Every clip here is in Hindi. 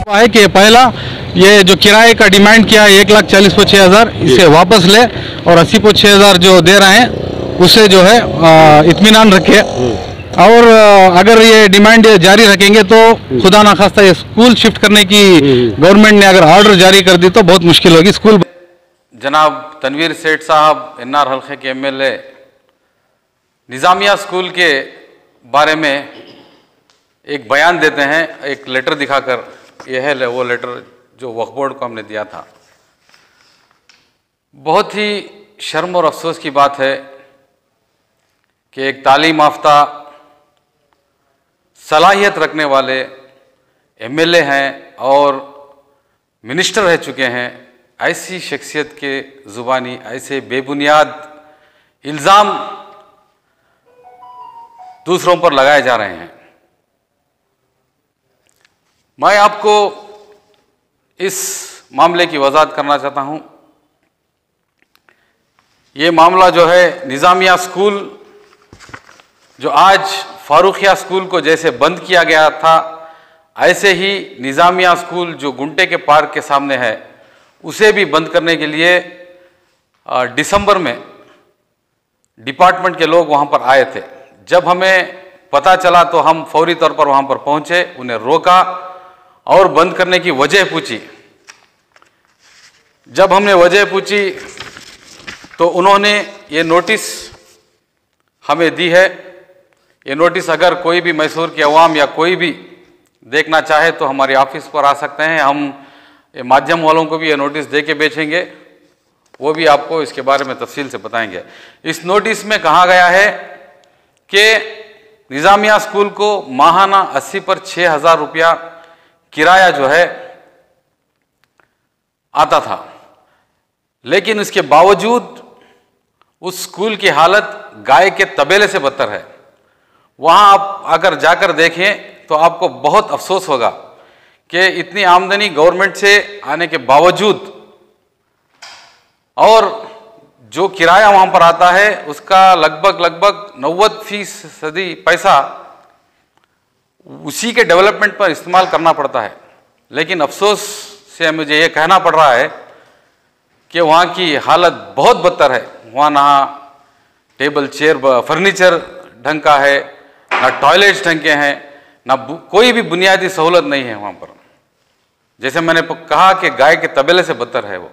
है कि पहला ये जो किराए का डिमांड किया है 1,40,06,000 इसे वापस ले और 80,06,000 जो दे रहे हैं उससे जो है इत्मीनान रखे। और अगर ये डिमांड जारी रखेंगे तो खुदा ना खास्ता ये स्कूल शिफ्ट करने की गवर्नमेंट ने अगर ऑर्डर जारी कर दी तो बहुत मुश्किल होगी। स्कूल जनाब तनवीर सेठ साहब एनआर हल्के के एमएलए निज़ामिया स्कूल के बारे में एक बयान देते हैं, एक लेटर दिखाकर। यह है वो लेटर जो वक्फ बोर्ड को हमने दिया था। बहुत ही शर्म और अफसोस की बात है कि एक तालीम याफ्ता सलाहियत रखने वाले एमएलए हैं और मिनिस्टर रह चुके हैं, ऐसी शख्सियत के ज़ुबानी ऐसे बेबुनियाद इल्ज़ाम दूसरों पर लगाए जा रहे हैं। मैं आपको इस मामले की वजाहत करना चाहता हूं। ये मामला जो है निज़ामिया स्कूल, जो आज फारूखिया स्कूल को जैसे बंद किया गया था, ऐसे ही निज़ामिया स्कूल जो गुंटे के पार्क के सामने है उसे भी बंद करने के लिए दिसंबर में डिपार्टमेंट के लोग वहाँ पर आए थे। जब हमें पता चला तो हम फौरी तौर पर वहाँ पर पहुँचे, उन्हें रोका और बंद करने की वजह पूछी। जब हमने वजह पूछी तो उन्होंने ये नोटिस हमें दी है। ये नोटिस अगर कोई भी मैसूर की अवाम या कोई भी देखना चाहे तो हमारे ऑफिस पर आ सकते हैं। हम ये माध्यम वालों को भी ये नोटिस दे के बेचेंगे, वो भी आपको इसके बारे में तफसील से बताएंगे। इस नोटिस में कहा गया है कि निज़ामिया स्कूल को माहाना 80 पर 6,000 रुपया किराया जो है आता था, लेकिन इसके बावजूद उस स्कूल की हालत गाय के तबेले से बदतर है। वहाँ आप अगर जाकर देखें तो आपको बहुत अफसोस होगा कि इतनी आमदनी गवर्नमेंट से आने के बावजूद और जो किराया वहाँ पर आता है उसका लगभग 90% पैसा उसी के डेवलपमेंट पर इस्तेमाल करना पड़ता है। लेकिन अफसोस से मुझे ये कहना पड़ रहा है कि वहाँ की हालत बहुत बदतर है। वहाँ ना टेबल चेयर फर्नीचर ढंग का है, ना टॉयलेट्स ढंग के हैं, ना कोई भी बुनियादी सहूलत नहीं है वहाँ पर। जैसे मैंने कहा कि गाय के तबेले से बदतर है वो,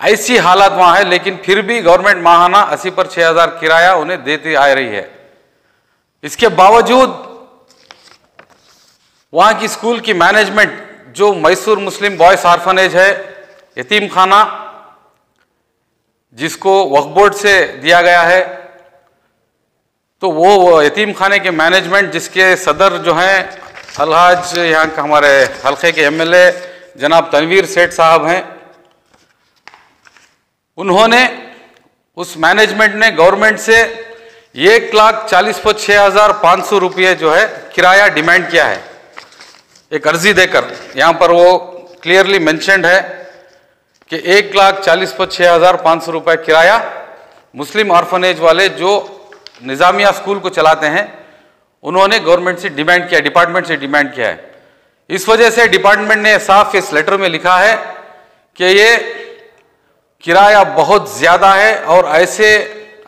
ऐसी हालत वहाँ है। लेकिन फिर भी गवर्नमेंट माहाना 80 पर 6,000 किराया उन्हें देती आ रही है। इसके बावजूद वहाँ की स्कूल की मैनेजमेंट, जो मैसूर मुस्लिम बॉयज ऑर्फनेज है, यतीम खाना जिसको वक्फ बोर्ड से दिया गया है, तो वो यतीम खाने के मैनेजमेंट जिसके सदर जो हैं अलहाज यहाँ का हमारे हल्के के एमएलए जनाब तनवीर सेठ साहब हैं, उन्होंने उस मैनेजमेंट ने गवर्नमेंट से 1,40,06,500 रुपये जो है किराया डिमांड किया है, एक अर्जी देकर। यहाँ पर वो क्लियरली मेंशन्ड है कि 1,40,06,500 रुपये किराया मुस्लिम ऑर्फनेज वाले जो निज़ामिया स्कूल को चलाते हैं उन्होंने गवर्नमेंट से डिमांड किया, डिपार्टमेंट से डिमांड किया है। इस वजह से डिपार्टमेंट ने साफ इस लेटर में लिखा है कि ये किराया बहुत ज़्यादा है और ऐसे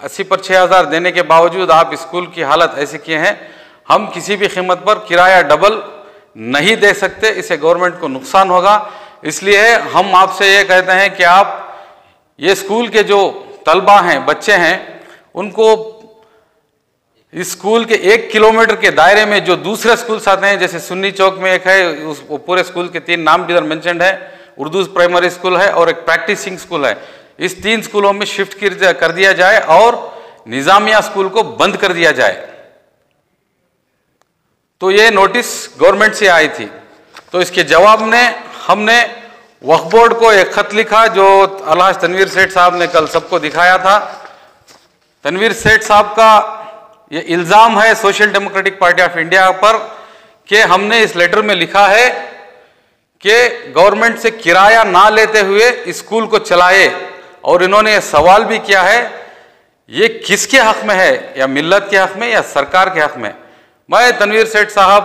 80 पर 6,000 देने के बावजूद आप स्कूल की हालत ऐसे किए हैं, हम किसी भी कीमत पर किराया डबल नहीं दे सकते, इससे गवर्नमेंट को नुकसान होगा। इसलिए हम आपसे ये कहते हैं कि आप ये स्कूल के जो तलबा हैं, बच्चे हैं, उनको इस स्कूल के 1 किलोमीटर के दायरे में जो दूसरे स्कूल्स आते हैं, जैसे सुन्नी चौक में एक है, उस पूरे स्कूल के 3 नाम भी इधर मेंशन्ड है, उर्दू प्राइमरी स्कूल है और एक प्रैक्टिसिंग स्कूल है। इस 3 स्कूलों में शिफ्ट कर दिया जाए और निज़ामिया स्कूल को बंद कर दिया जाए। तो ये नोटिस गवर्नमेंट से आई थी। तो इसके जवाब में हमने वक्फ बोर्ड को एक खत लिखा जो अलहाज तनवीर सेठ साहब ने कल सबको दिखाया था। तनवीर सेठ साहब का ये इल्ज़ाम है social democratic party of India पर कि हमने इस लेटर में लिखा है कि गवर्नमेंट से किराया ना लेते हुए स्कूल को चलाए। और इन्होंने ये सवाल भी किया है ये किसके हक में है, या मिल्लत के हक में या सरकार के हक में। मैं तनवीर सेठ साहब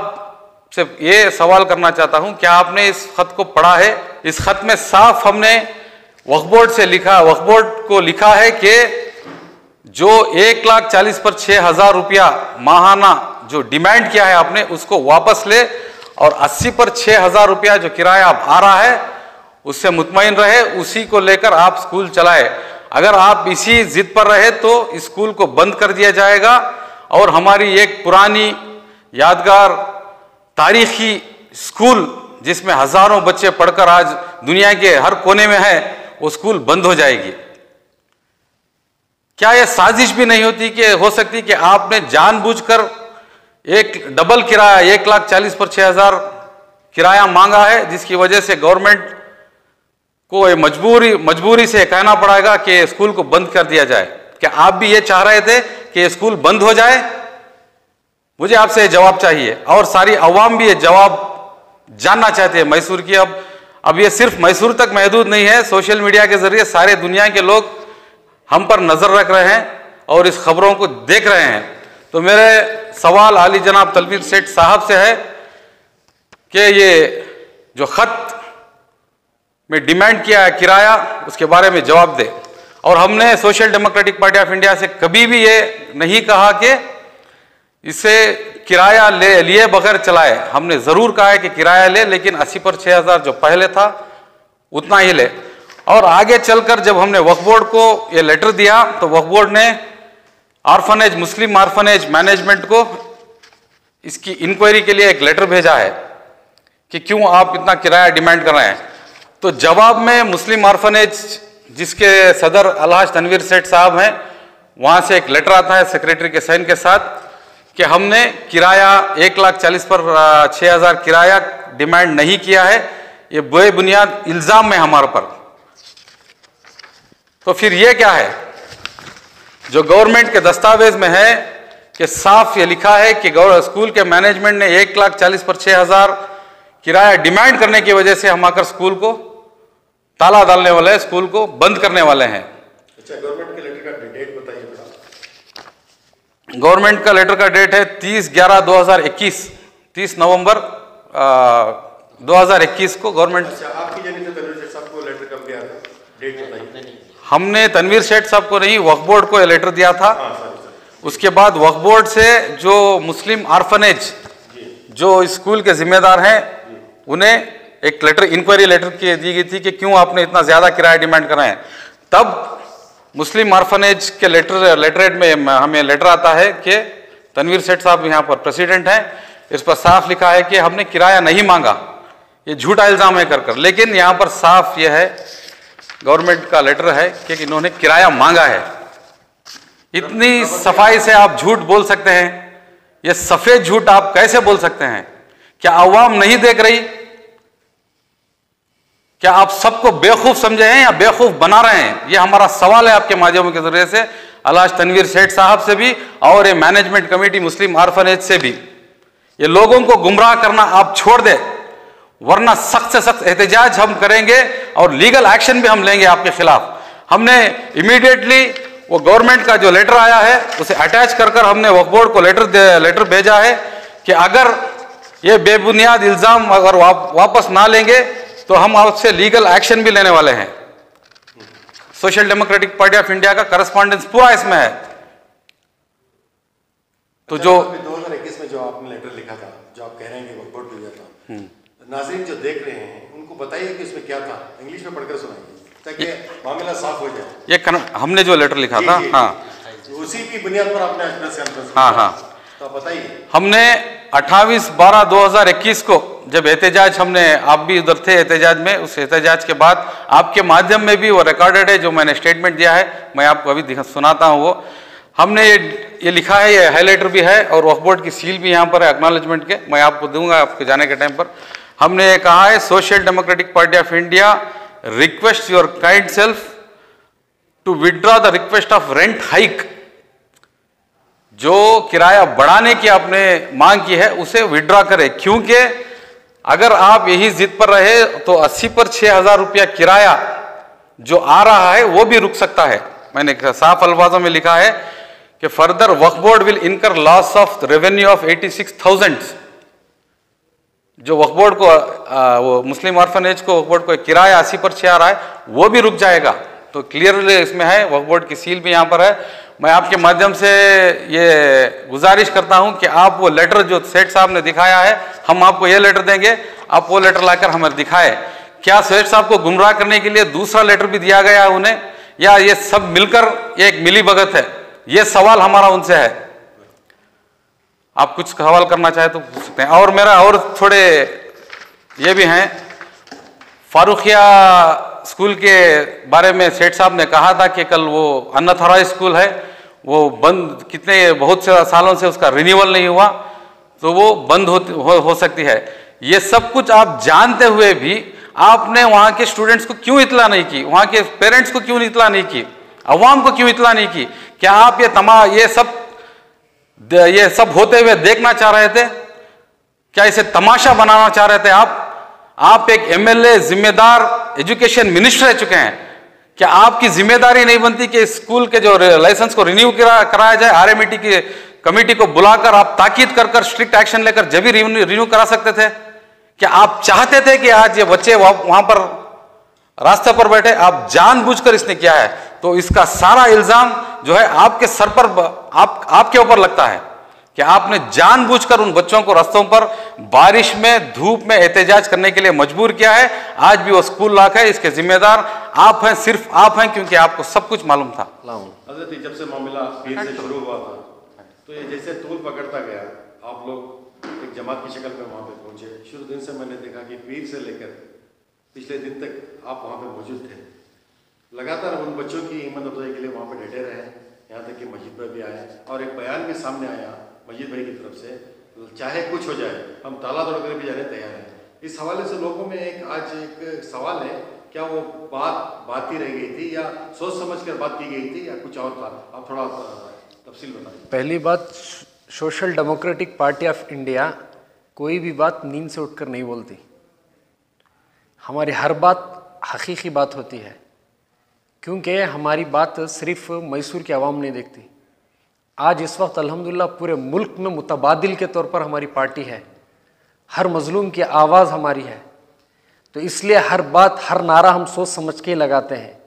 आपसे ये सवाल करना चाहता हूं, क्या आपने इस खत को पढ़ा है? इस खत में साफ हमने वक्फ बोर्ड से लिखा, वक्फ बोर्ड को लिखा है कि जो 1,40,000 पर 6,000 रुपया माहाना जो डिमांड किया है आपने, उसको वापस ले और 80 पर 6,000 रुपया जो किराया आ रहा है उससे मुतमईन रहे, उसी को लेकर आप स्कूल चलाए। अगर आप इसी जिद पर रहे तो स्कूल को बंद कर दिया जाएगा और हमारी एक पुरानी यादगार तारीखी स्कूल जिसमें हजारों बच्चे पढ़कर आज दुनिया के हर कोने में है, वो स्कूल बंद हो जाएगी। क्या यह साजिश भी नहीं होती कि हो सकती कि आपने जानबूझकर एक डबल किराया 1,40,000 पर 6,000 किराया मांगा है, जिसकी वजह से गवर्नमेंट को मजबूरी से कहना पड़ेगा कि स्कूल को बंद कर दिया जाए? क्या आप भी ये चाह रहे थे कि स्कूल बंद हो जाए? मुझे आपसे जवाब चाहिए और सारी अवाम भी ये जवाब जानना चाहते हैं मैसूर की। अब ये सिर्फ मैसूर तक महदूद नहीं है, सोशल मीडिया के जरिए सारे दुनिया के लोग हम पर नजर रख रहे हैं और इस खबरों को देख रहे हैं। तो मेरे सवाल आली जनाब तनवीर सेठ साहब से है कि ये जो खत में डिमांड किया है किराया, उसके बारे में जवाब दे। और हमने social democratic party of India से कभी भी ये नहीं कहा कि इसे किराया लिए बगैर चलाए। हमने जरूर कहा है कि किराया ले, लेकिन 80 पर 6,000 जो पहले था उतना ही ले। और आगे चलकर जब हमने वक्फ बोर्ड को ये लेटर दिया तो वक्फ बोर्ड ने आर्फनेज, मुस्लिम आर्फनेज मैनेजमेंट को इसकी इंक्वायरी के लिए एक लेटर भेजा है कि क्यों आप इतना किराया डिमांड कर रहे हैं। तो जवाब में मुस्लिम आर्फनेज जिसके सदर अलहाज तनवीर सेठ साहब हैं, वहां से एक लेटर आता है सेक्रेटरी के साइन के साथ कि हमने किराया 1,40,000 पर 6,000 किराया डिमांड नहीं किया है, ये बेबुनियाद इल्जाम में हमारे पर। तो फिर ये क्या है जो गवर्नमेंट के दस्तावेज में है कि साफ ये लिखा है कि स्कूल के मैनेजमेंट ने 1,40,000 पर 6,000 किराया डिमांड करने की वजह से हम आकर स्कूल को ताला डालने वाले हैं, स्कूल को बंद करने वाले हैं। अच्छा, गवर्नमेंट के लेटर का डेट बताइए बेटा। गवर्नमेंट का लेटर का डेट है 30/11/2021, 30 नवंबर 2021 को गवर्नमेंट। अच्छा, आपकी जानिब से तनवीर सेठ साहब को लेटर कब गया था? डेट बताइए। हमने तनवीर सेठ साहब को नहीं, वक्फ बोर्ड को लेटर दिया था। उसके बाद वक्फ बोर्ड से जो मुस्लिम आर्फनेज जो स्कूल के जिम्मेदार हैं, उन्हें एक लेटर, इंक्वायरी लेटर दी गई थी कि क्यों आपने इतना ज्यादा किराया डिमांड कर रहे हैं। तब मुस्लिम आर्फनेज के लेटरेट में हमें लेटर आता है कि तनवीर सेठ साहब यहाँ पर प्रेसिडेंट हैं, इस पर साफ लिखा है कि हमने किराया नहीं मांगा। ये झूठा इल्जाम है कर। लेकिन यहाँ पर साफ ये है, गवर्नमेंट का लेटर है कि इन्होंने किराया मांगा है। इतनी सफाई से आप झूठ बोल सकते हैं? ये सफेद झूठ आप कैसे बोल सकते हैं? क्या अवाम नहीं देख रही? क्या आप सबको बेवकूफ समझे हैं या बेवकूफ बना रहे हैं? ये हमारा सवाल है आपके माध्यमों के जरिए से अलहाज तनवीर सेठ साहब से भी और ये मैनेजमेंट कमेटी मुस्लिम आर्फनेज से भी। ये लोगों को गुमराह करना आप छोड़ दे, वरना सख्त से सख्त एहतजाज हम करेंगे और लीगल एक्शन भी हम लेंगे आपके खिलाफ। हमने इमीडिएटली वो गवर्नमेंट का जो लेटर आया है उसे अटैच कर हमने वक्फ बोर्ड को लेटर भेजा है कि अगर ये बेबुनियाद इल्जाम अगर वापस ना लेंगे तो हम आपसे लीगल एक्शन भी लेने वाले हैं। Social democratic party of India का करस्पॉन्डेंस पूरा इसमें है। तो जो 2021 में जो आपने लेटर लिखा था, जो आप कह रहे हैं कि वक्फ बोर्ड को दिया था, नाज़रीन जो देख रहे हैं उनको बताइए कि इसमें क्या था, इंग्लिश में पढ़कर सुनाइए ताकि मामला साफ हो जाए। ये हमने जो लेटर लिखा था, हाँ, उसी की बुनियाद पर आपने आज हाँ, तो बताइए। हमने 28/12/2021 को जब एहतजाज, हमने, आप भी उधर थे एहतजाज में, उस एहतजाज के बाद आपके माध्यम में भी वो रिकॉर्डेड है जो मैंने स्टेटमेंट दिया है, मैं आपको अभी सुनाता हूँ। वो हमने ये लिखा है, ये हाईलाइटर भी है और वक्फ बोर्ड की सील भी यहाँ पर है एक्नॉलेजमेंट के, मैं आपको दूंगा आपके जाने के टाइम पर। हमने ये कहा है, social democratic party of India request your kind self to withdraw the request of rent hike. जो किराया बढ़ाने की आपने मांग की है उसे विड्रॉ करें, क्योंकि अगर आप यही जिद पर रहे तो 80 पर 6,000 रुपया किराया जो आ रहा है वो भी रुक सकता है। मैंने साफ अल्फाजों में लिखा है कि फर्दर वक्फ बोर्ड विल इनकर लॉस ऑफ रेवेन्यू ऑफ 86,000 जो वक्फ बोर्ड को वो मुस्लिम ऑर्फनेज को वक्फ बोर्ड को किराया 80% आ रहा है, वो भी रुक जाएगा। तो क्लियरली इसमें है, वक्फ बोर्ड की सील भी यहाँ पर है। मैं आपके माध्यम से ये गुजारिश करता हूँ कि आप वो लेटर जो सेठ साहब ने दिखाया है, हम आपको ये लेटर देंगे, आप वो लेटर लाकर हमें दिखाए। क्या सेठ साहब को गुमराह करने के लिए दूसरा लेटर भी दिया गया है उन्हें, या ये सब मिलकर ये एक मिली भगत है? ये सवाल हमारा उनसे है। आप कुछ सवाल करना चाहे तो पूछ सकते हैं। और मेरा और थोड़े ये भी हैं, फारूखिया स्कूल के बारे में सेठ साहब ने कहा था कि कल वो अनऑथराइज स्कूल है, वो बंद कितने बहुत से सालों से उसका रिन्यूअल नहीं हुआ, तो वो बंद हो सकती है। ये सब कुछ आप जानते हुए भी आपने वहाँ के स्टूडेंट्स को क्यों इतला नहीं की, वहाँ के पेरेंट्स को क्यों इतला नहीं की, अवाम को क्यों इतला नहीं की? क्या आप ये सब होते हुए देखना चाह रहे थे? क्या इसे तमाशा बनाना चाह रहे थे आप एक एमएलए, जिम्मेदार एजुकेशन मिनिस्टर रह चुके हैं। क्या आपकी जिम्मेदारी नहीं बनती कि स्कूल के जो लाइसेंस को रिन्यू कराया जाए? आरएमईटी की कमेटी को बुलाकर आप ताकीद कर स्ट्रिक्ट एक्शन लेकर जब भी रिन्यू करा सकते थे। क्या आप चाहते थे कि आज ये बच्चे वहां पर रास्ते पर बैठे? आप जानबूझकर इसने किया है। तो इसका सारा इल्जाम जो है आपके सर पर, आपके ऊपर लगता है कि आपने जानबूझकर उन बच्चों को रास्तों पर बारिश में, धूप में एहतजाज करने के लिए मजबूर किया है। आज भी वो स्कूल लॉक है, इसके जिम्मेदार आप हैं, सिर्फ आप हैं, क्योंकि आपको सब कुछ मालूम था। हजरत जब से मामला पीर से शुरू हुआ था, तो ये जैसे तूल पकड़ता गया, आप लोग एक जमात की शक्ल में वहाँ पे पहुंचे। शुरू दिन से मैंने देखा कि पीर से लेकर पिछले दिन तक आप वहाँ पे मौजूद थे। लगातार उन बच्चों की हिम्मत अफजाई के लिए वहाँ पे डटे रहे, यहाँ तक कि मस्जिद पर भी आए और एक बयान भी सामने आया मस्जिद भाई की तरफ से, चाहे कुछ हो जाए हम ताला तोड़ कर भी जाने तैयार हैं। इस हवाले से लोगों में आज एक सवाल है, क्या वो बात ही रह गई थी या सोच समझ कर बात की गई थी या कुछ और था? आप थोड़ा तफसील बताइए। पहली बात, social democratic party of India कोई भी बात नींद से उठकर नहीं बोलती। हमारी हर बात हकीकी बात होती है, क्योंकि हमारी बात सिर्फ मैसूर की आवाम नहीं देखती। आज इस वक्त अल्हम्दुलिल्लाह पूरे मुल्क में मुतबादिल के तौर पर हमारी पार्टी है, हर मजलूम की आवाज़ हमारी है। तो इसलिए हर बात, हर नारा हम सोच समझ के लगाते हैं।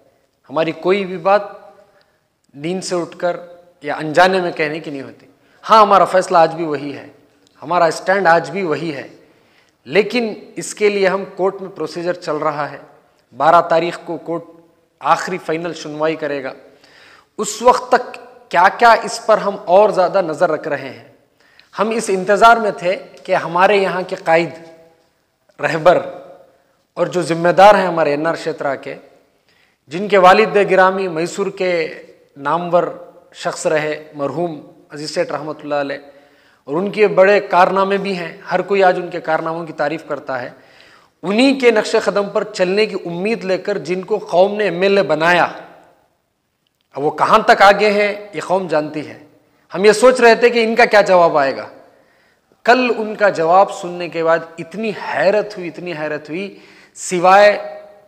हमारी कोई भी बात नींद से उठकर या अनजाने में कहने की नहीं होती। हाँ, हमारा फैसला आज भी वही है, हमारा स्टैंड आज भी वही है, लेकिन इसके लिए हम कोर्ट में प्रोसीजर चल रहा है। 12 तारीख को कोर्ट आखिरी फाइनल सुनवाई करेगा। उस वक्त तक क्या क्या इस पर हम और ज़्यादा नज़र रख रहे हैं। हम इस इंतज़ार में थे कि हमारे यहाँ के कायद, रहबर और जो ज़िम्मेदार हैं हमारे एनआर क्षेत्र के, जिनके वालिद गिरामी मैसूर के नामवर शख्स रहे मरहूम अजीज सेठ रहमतुल्लाह अलैह, और उनके बड़े कारनामे भी हैं, हर कोई आज उनके कारनामों की तारीफ़ करता है। उन्हीं के नक्शे कदम पर चलने की उम्मीद लेकर जिनको कौम ने एमएलए बनाया, अब वो कहाँ तक आगे हैं ये कौम जानती है। हम ये सोच रहे थे कि इनका क्या जवाब आएगा। कल उनका जवाब सुनने के बाद इतनी हैरत हुई, सिवाय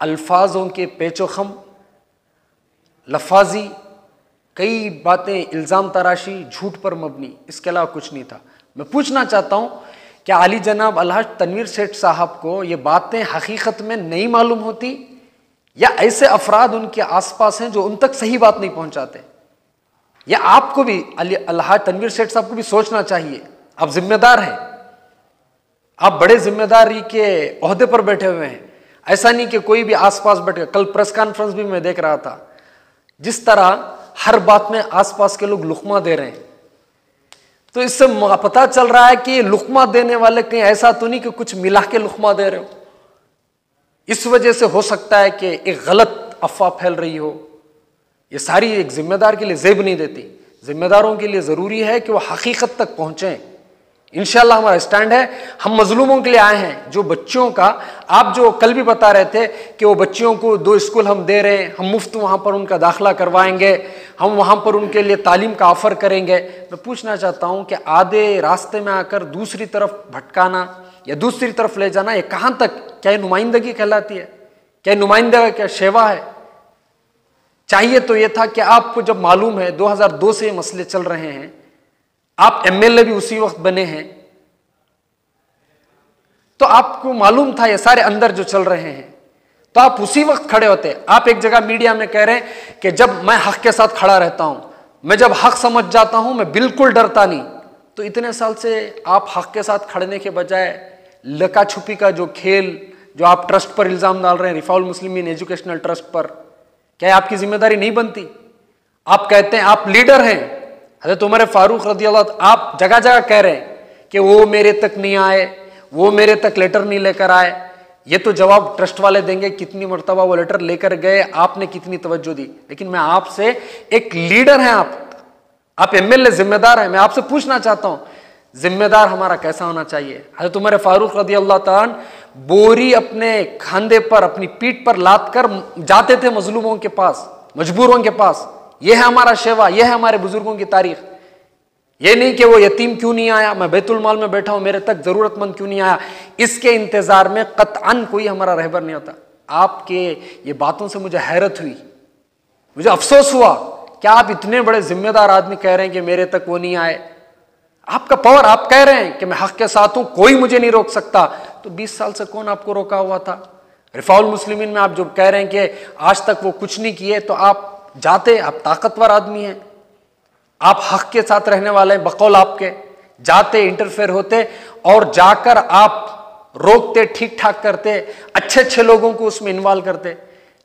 अल्फाजों के पेचोखम, लफाजी, कई बातें, इल्ज़ाम तराशी, झूठ पर मबनी, इसके अलावा कुछ नहीं था। मैं पूछना चाहता हूँ, क्या आली जनाब अलहाज तनवीर सेठ साहब को ये बातें हकीकत में नहीं मालूम होती, या ऐसे अफराद उनके आसपास हैं जो उन तक सही बात नहीं पहुंचाते? या आपको भी अलहाज तनवीर सेठ साहब को भी सोचना चाहिए। आप जिम्मेदार हैं, आप बड़े जिम्मेदारी के ओहदे पर बैठे हुए हैं। ऐसा नहीं कि कोई भी आसपास बैठे। कल प्रेस कॉन्फ्रेंस भी मैं देख रहा था, जिस तरह हर बात में आसपास के लोग लुकमा दे रहे हैं, तो इससे पता चल रहा है कि लुकमा देने वाले कहीं ऐसा तो नहीं कि कुछ मिला के लुकमा दे रहे हो। इस वजह से हो सकता है कि एक गलत अफवाह फैल रही हो। ये सारी एक जिम्मेदार के लिए जेब नहीं देती। जिम्मेदारों के लिए ज़रूरी है कि वो हकीकत तक पहुँचें। इंशाल्लाह हमारा स्टैंड है, हम मजलूमों के लिए आए हैं। जो बच्चों का, आप जो कल भी बता रहे थे कि वो बच्चियों को 2 स्कूल हम दे रहे हैं, हम मुफ्त वहाँ पर उनका दाखिला करवाएंगे, हम वहाँ पर उनके लिए तालीम का ऑफ़र करेंगे। मैं पूछना चाहता हूँ कि आधे रास्ते में आकर दूसरी तरफ भटकाना या दूसरी तरफ ले जाना, ये कहाँ तक, क्या ये नुमाइंदगी कहलाती है? क्या नुमाइंदगी, क्या सेवा है? चाहिए तो ये था कि आपको जब मालूम है 2002 से ये मसले चल रहे हैं, आप एमएलए भी उसी वक्त बने हैं, तो आपको मालूम था ये सारे अंदर जो चल रहे हैं, तो आप उसी वक्त खड़े होते। आप एक जगह मीडिया में कह रहे हैं कि जब मैं हक के साथ खड़ा रहता हूं, मैं जब हक समझ जाता हूं, मैं बिल्कुल डरता नहीं। तो इतने साल से आप हक के साथ खड़ने के बजाय लका छुपी का जो खेल, जो आप ट्रस्ट पर इल्जाम डाल रहे हैं, रिफाउल मुस्लिमीन एजुकेशनल ट्रस्ट पर, क्या आपकी जिम्मेदारी नहीं बनती? आप कहते हैं आप लीडर हैं, हज़रत उमर फारूक रज़ी अल्लाह, आप जगह जगह कह रहे हैं कि वो मेरे तक नहीं आए, वो मेरे तक लेटर नहीं लेकर आए। ये तो जवाब ट्रस्ट वाले देंगे कितनी मरतबा वो लेटर लेकर गए, आपने कितनी तवज्जो दी। लेकिन मैं आपसे, एक लीडर हैं आप एमएलए जिम्मेदार हैं, मैं आपसे पूछना चाहता हूं जिम्मेदार हमारा कैसा होना चाहिए? हज़रत उमर फारूक रज़ी अल्लाह ताला बोरी अपने खांदे पर, अपनी पीठ पर लाद कर जाते थे मजलूमों के पास, मजबूरों के पास। यह है हमारा शेवा, यह है हमारे बुजुर्गों की तारीख। ये नहीं कि वो यतीम क्यों नहीं आया, मैं बैतुल माल में बैठा हूं, मेरे तक जरूरतमंद क्यों नहीं आया, इसके इंतजार में कतअन कोई हमारा रहबर नहीं होता। आपके ये बातों से मुझे हैरत हुई, मुझे अफसोस हुआ। क्या आप इतने बड़े जिम्मेदार आदमी कह रहे हैं कि मेरे तक वो नहीं आए? आपका पावर, आप कह रहे हैं कि मैं हक के साथ हूं, कोई मुझे नहीं रोक सकता। तो 20 साल से कौन आपको रोका हुआ था? रिफाउल मुस्लिमीन में आप जो कह रहे हैं कि आज तक वो कुछ नहीं किए, तो आप जाते, आप ताकतवर आदमी हैं, आप हक के साथ रहने वाले हैं, बकौल आपके जाते, इंटरफेयर होते और जाकर आप रोकते, ठीक ठाक करते, अच्छे अच्छे लोगों को उसमें इन्वॉल्व करते।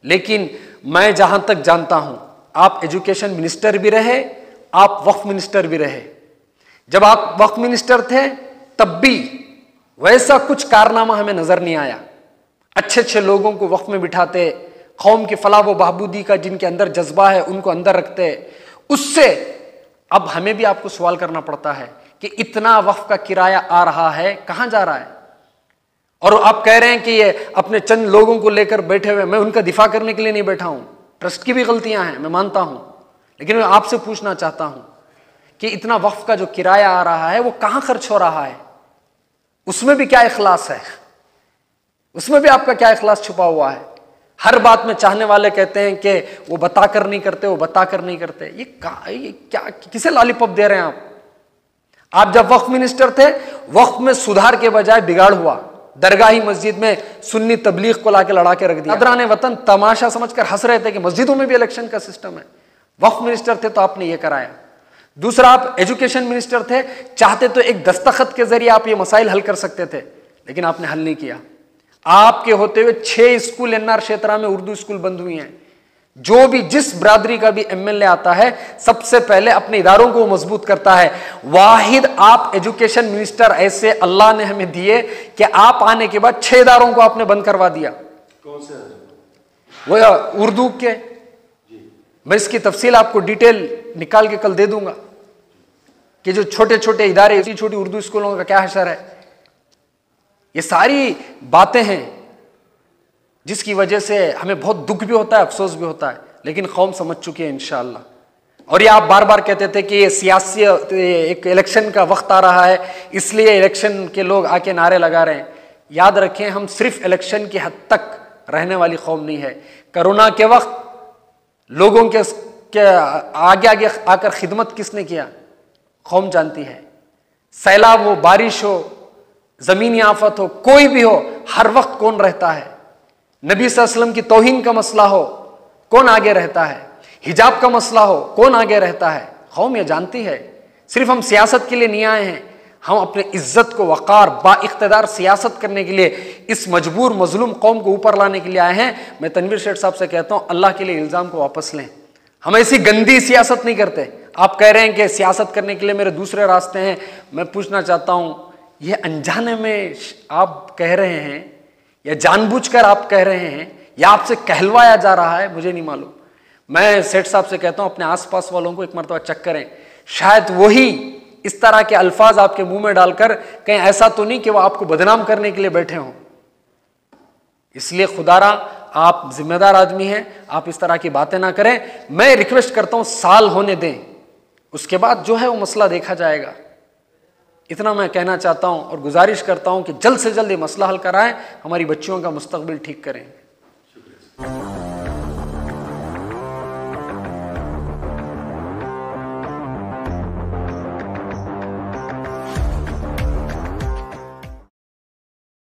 लेकिन मैं जहां तक जानता हूं, आप एजुकेशन मिनिस्टर भी रहे, आप वक्फ मिनिस्टर भी रहे। जब आप वक्फ मिनिस्टर थे तब भी वैसा कुछ कारनामा हमें नजर नहीं आया। अच्छे अच्छे लोगों को वक्फ में बिठाते, कौम की फलाह व बहबूदी का जिनके अंदर जज्बा है उनको अंदर रखते। उससे अब हमें भी आपको सवाल करना पड़ता है कि इतना वक्फ का किराया आ रहा है, कहां जा रहा है? और आप कह रहे हैं कि ये अपने चंद लोगों को लेकर बैठे हुए, मैं उनका दिफा करने के लिए नहीं बैठा हूं, ट्रस्ट की भी गलतियां हैं, मैं मानता हूं। लेकिन मैं आपसे पूछना चाहता हूं कि इतना वक्फ का जो किराया आ रहा है वो कहां खर्च हो रहा है? उसमें भी क्या इखलास है? उसमें भी आपका क्या इखलास छुपा हुआ है? हर बात में चाहने वाले कहते हैं कि वो बताकर नहीं करते, वो बताकर नहीं करते। ये क्या, किसे लॉलीपॉप दे रहे हैं आप? आप जब वक्फ मिनिस्टर थे, वक्फ में सुधार के बजाय बिगाड़ हुआ। दरगाही मस्जिद में सुन्नी तबलीग को लाके लड़ा के रख दिया। अदरान वतन तमाशा समझकर हंस रहे थे कि मस्जिदों में भी इलेक्शन का सिस्टम है। वक्फ मिनिस्टर थे तो आपने ये कराया। दूसरा, आप एजुकेशन मिनिस्टर थे, चाहते तो एक दस्तखत के जरिए आप ये मसाइल हल कर सकते थे, लेकिन आपने हल नहीं किया। आपके होते हुए 6 स्कूल एनआर क्षेत्र में उर्दू स्कूल बंद हुई हैं। जो भी, जिस बरादरी का भी एमएलए आता है, सबसे पहले अपने इदारों को मजबूत करता है। वाहिद आप एजुकेशन मिनिस्टर ऐसे अल्लाह ने हमें दिए कि आप आने के बाद 6 इदारों को आपने बंद करवा दिया। कौन से? वो उर्दू के, मैं इसकी तफसील आपको डिटेल निकाल के कल दे दूंगा कि जो छोटे छोटे इदारे, छोटी उर्दू स्कूलों का क्या हशर है। ये सारी बातें हैं जिसकी वजह से हमें बहुत दुख भी होता है, अफसोस भी होता है, लेकिन कौम समझ चुकी है इंशाअल्लाह। और ये आप बार बार कहते थे कि ये सियासी एक इलेक्शन का वक्त आ रहा है, इसलिए इलेक्शन के लोग आके नारे लगा रहे हैं। याद रखें, हम सिर्फ इलेक्शन की हद तक रहने वाली कौम नहीं है। कोरोना के वक्त लोगों के आगे आगे आकर खिदमत किसने किया, कौम जानती है। सैलाब हो, बारिश हो, जमीनी आफत हो, कोई भी हो, हर वक्त कौन रहता है? नबी सल्लल्लाहु अलैहि वसल्लम की तौहीन का मसला हो, कौन आगे रहता है? हिजाब का मसला हो, कौन आगे रहता है? कौम ये जानती है। सिर्फ हम सियासत के लिए नहीं आए हैं, हम अपने इज्जत को वक़ार बाइख्तिदार सियासत करने के लिए, इस मजबूर मजलूम कौम को ऊपर लाने के लिए आए हैं। मैं तनवीर शेख साहब से कहता हूं, अल्लाह के लिए इल्ज़ाम को वापस लें। हम ऐसी गंदी सियासत नहीं करते। आप कह रहे हैं कि सियासत करने के लिए मेरे दूसरे रास्ते हैं। मैं पूछना चाहता हूं, ये अनजाने में आप कह रहे हैं या जानबूझकर आप कह रहे हैं या आपसे कहलवाया जा रहा है, मुझे नहीं मालूम। मैं सेठ साहब से कहता हूं, अपने आसपास वालों को एक मरतबा चेक करें, शायद वही इस तरह के अल्फाज आपके मुंह में डालकर कहीं ऐसा तो नहीं कि वो आपको बदनाम करने के लिए बैठे हों। इसलिए खुदारा, आप जिम्मेदार आदमी हैं, आप इस तरह की बातें ना करें। मैं रिक्वेस्ट करता हूं, साल होने दें, उसके बाद जो है वो मसला देखा जाएगा। इतना मैं कहना चाहता हूं और गुजारिश करता हूं कि जल्द से जल्द ये मसला हल कराएं, हमारी बच्चियों का मुस्तकबिल ठीक करें।